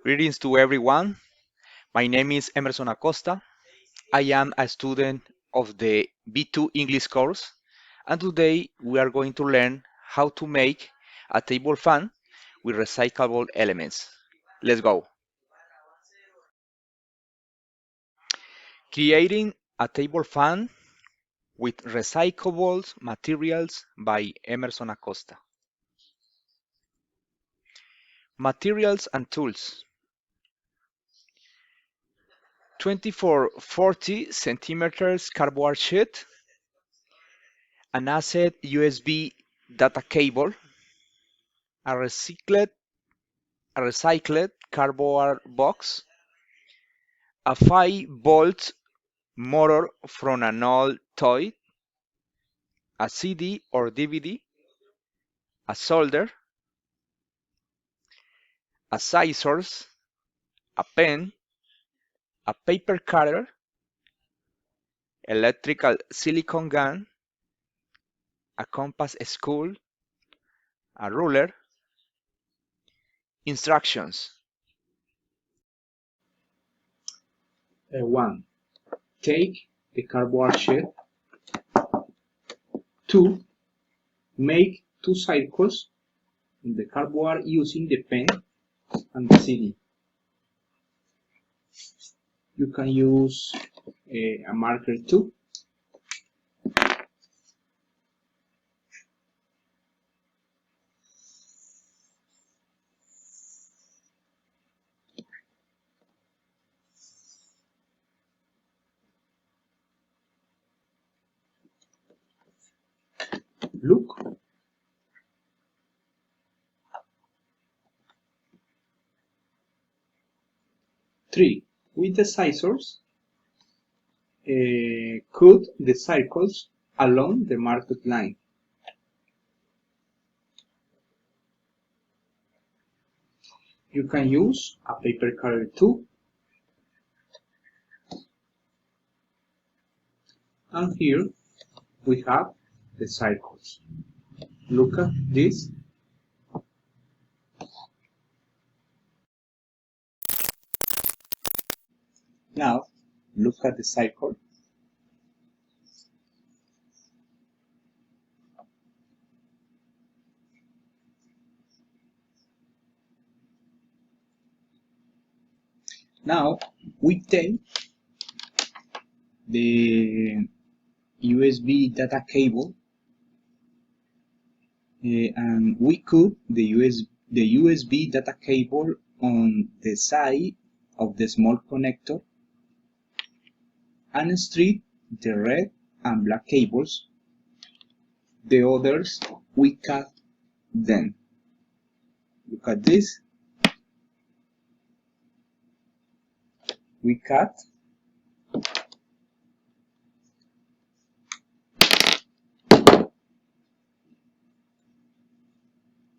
Greetings to everyone. My name is Emerson Acosta. I am a student of the B2 English course, and today we are going to learn how to make a table fan with recyclable elements. Let's go. Creating a table fan with recyclable materials by Emerson Acosta. Materials and tools. 2440 centimeters cardboard sheet, an asset USB data cable, a recycled cardboard box, a 5-volt motor from an old toy, a CD or DVD, a solder, a scissors, a pen, a paper cutter, electrical silicone gun, a compass spool, a ruler. Instructions. 1. Take the cardboard sheet. 2. Make 2 circles in the cardboard using the pen and the CD. You can use a marker too. Look. Three. With the scissors, cut the circles along the marked line. You can use a paper cutter too. And here we have the circles. Look at this. Now look at the circle. Now we take the USB data cable and we cut the USB data cable on the side of the small connector and strip the red and black cables. The others we cut them. Look at this. We cut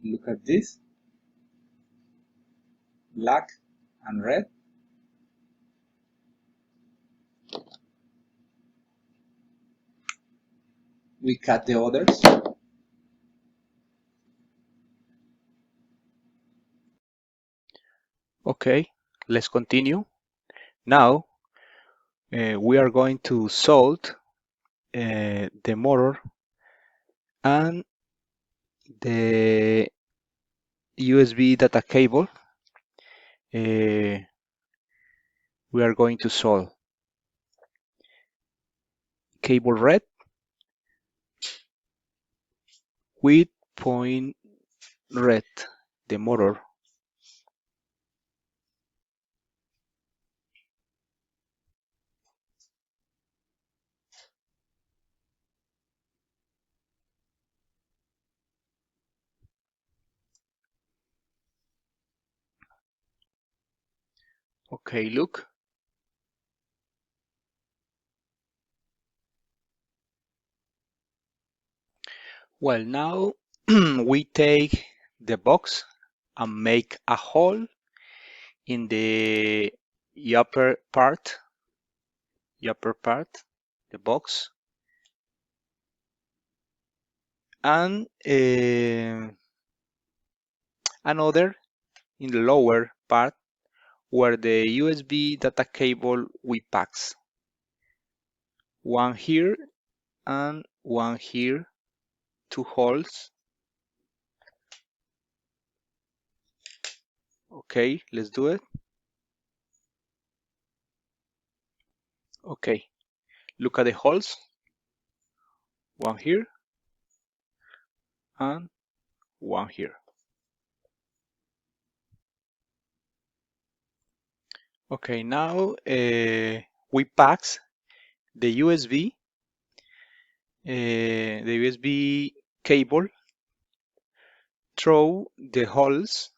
look at this, black and red. We cut the others. Okay, let's continue. Now we are going to solder the motor and the USB data cable. We are going to solder cable red with point red, the motor. Okay, look. Well, now we take the box and make a hole in the upper part, the box, and another in the lower part where the USB data cable we pass. One here and one here, 2 holes. Okay, let's do it. Okay, look at the holes. One here and one here. Okay, now we pass the USB cable through the holes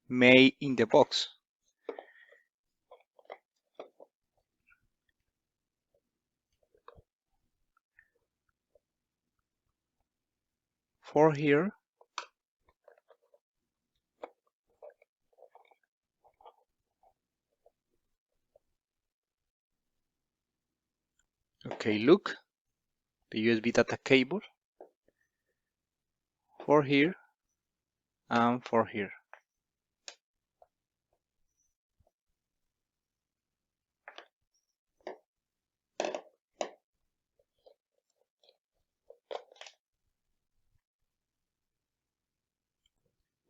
made in the box. For here, okay, look, the USB data cable for here and for here.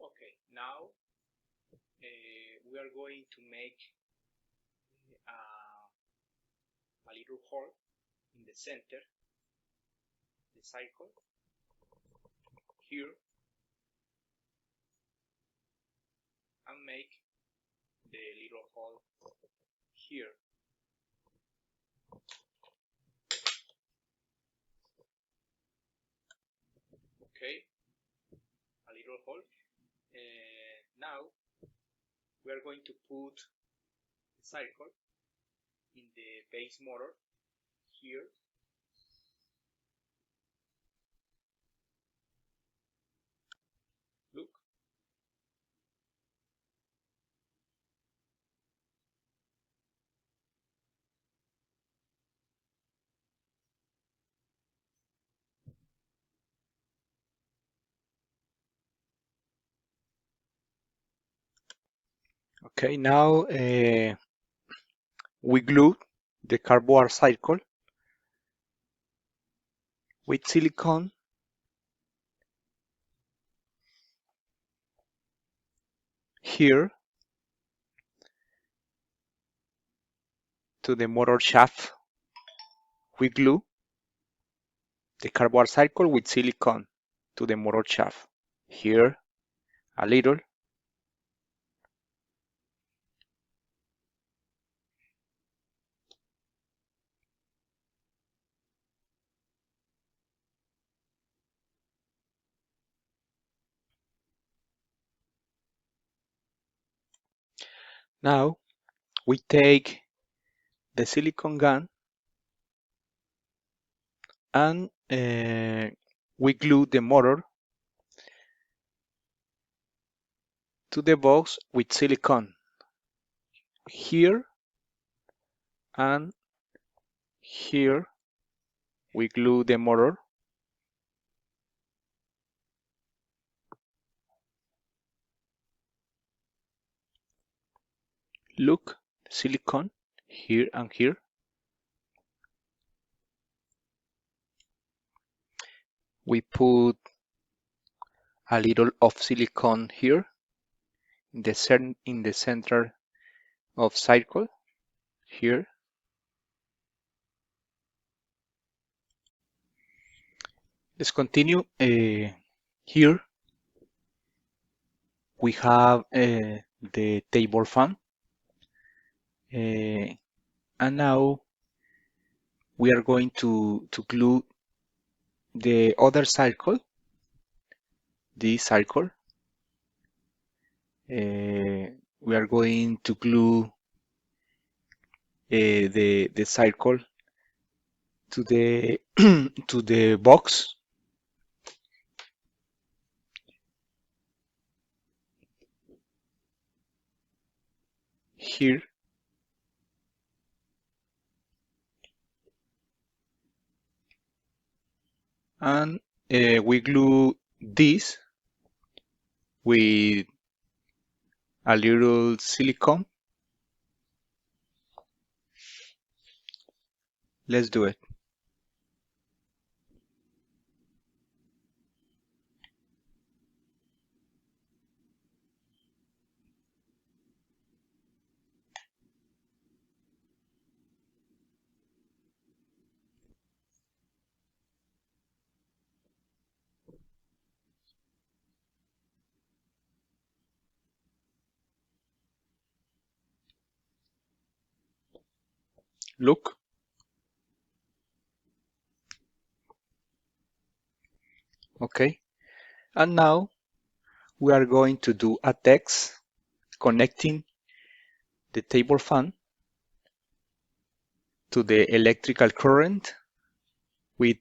Okay, now we are going to make a little hole in the center, the circle, here, and make the little hole here. Okay, a little hole. Now we are going to put the circle in the base motor here. Look. Okay, now we glue the cardboard circle with silicone here to the motor shaft. We glue the cardboard circle with silicone to the motor shaft. Here, a little. Now, we take the silicone gun and we glue the motor to the box with silicone here and here. We glue the motor. Look, silicone here and here. We put a little of silicone here in the center of circle here. Let's continue. Here we have the table fan, and now we are going to glue the other circle, this circle. We are going to glue the circle to the to the box. Here. And we glue this with a little silicone Let's do it. Look. Okay. And now we are going to do a test connecting the table fan to the electrical current with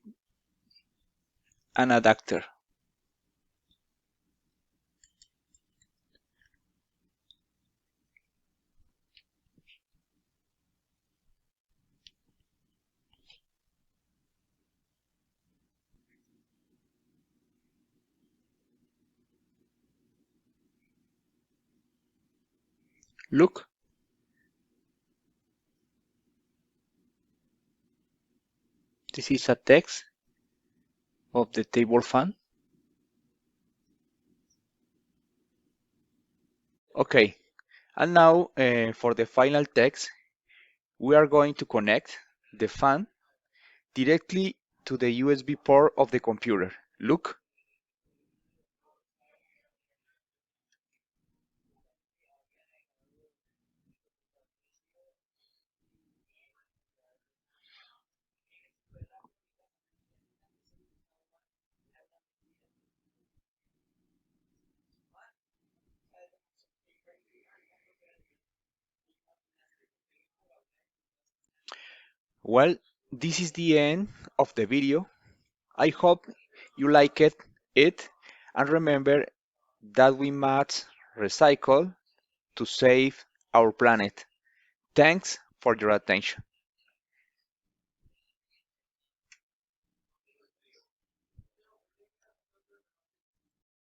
an adapter. Look, this is a text of the table fan. Okay, and now for the final text, we are going to connect the fan directly to the USB port of the computer. Look, well, this is the end of the video. I hope you liked it and remember that we must recycle to save our planet. Thanks for your attention.